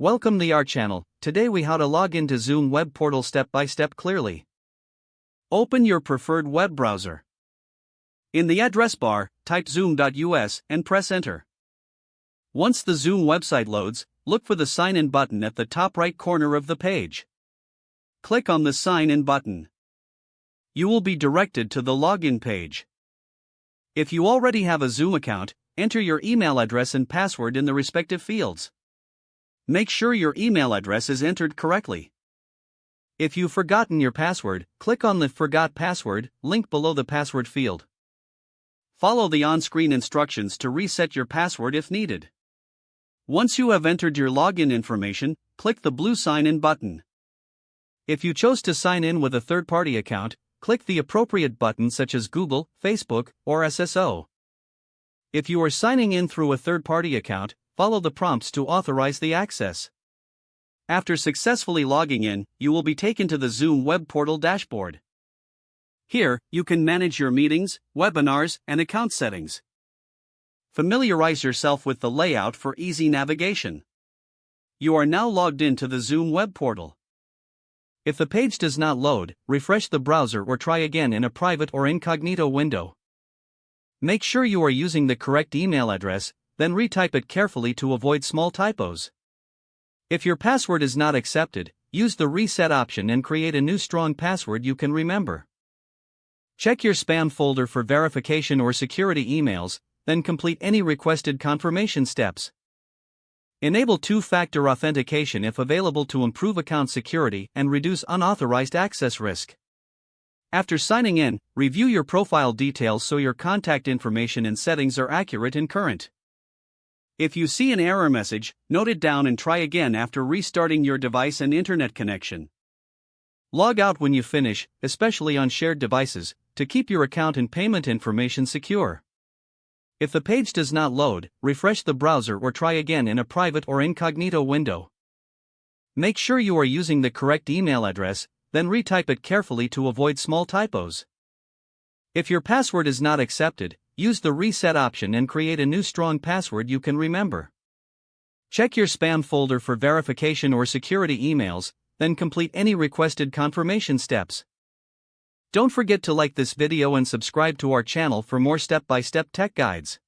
Welcome to our channel. Today we how to log into Zoom web portal step by step clearly. Open your preferred web browser. In the address bar, type zoom.us and press enter. Once the Zoom website loads, look for the sign in button at the top right corner of the page. Click on the sign in button. You will be directed to the login page. If you already have a Zoom account, enter your email address and password in the respective fields. Make sure your email address is entered correctly. If you've forgotten your password, click on the Forgot Password link below the password field. Follow the on-screen instructions to reset your password if needed. Once you have entered your login information, click the blue Sign In button. If you chose to sign in with a third-party account, click the appropriate button such as Google, Facebook, or SSO. If you are signing in through a third-party account, follow the prompts to authorize the access. After successfully logging in, you will be taken to the Zoom web portal dashboard. Here, you can manage your meetings, webinars, and account settings. Familiarize yourself with the layout for easy navigation. You are now logged into the Zoom web portal. If the page does not load, refresh the browser or try again in a private or incognito window. Make sure you are using the correct email address, then retype it carefully to avoid small typos. If your password is not accepted, use the reset option and create a new strong password you can remember. Check your spam folder for verification or security emails, then complete any requested confirmation steps. Enable two-factor authentication if available to improve account security and reduce unauthorized access risk. After signing in, review your profile details so your contact information and settings are accurate and current. If you see an error message, note it down and try again after restarting your device and internet connection. Log out when you finish, especially on shared devices, to keep your account and payment information secure. If the page does not load, refresh the browser or try again in a private or incognito window. Make sure you are using the correct email address, then retype it carefully to avoid small typos. If your password is not accepted, use the reset option and create a new strong password you can remember. Check your spam folder for verification or security emails, then complete any requested confirmation steps. Don't forget to like this video and subscribe to our channel for more step-by-step tech guides.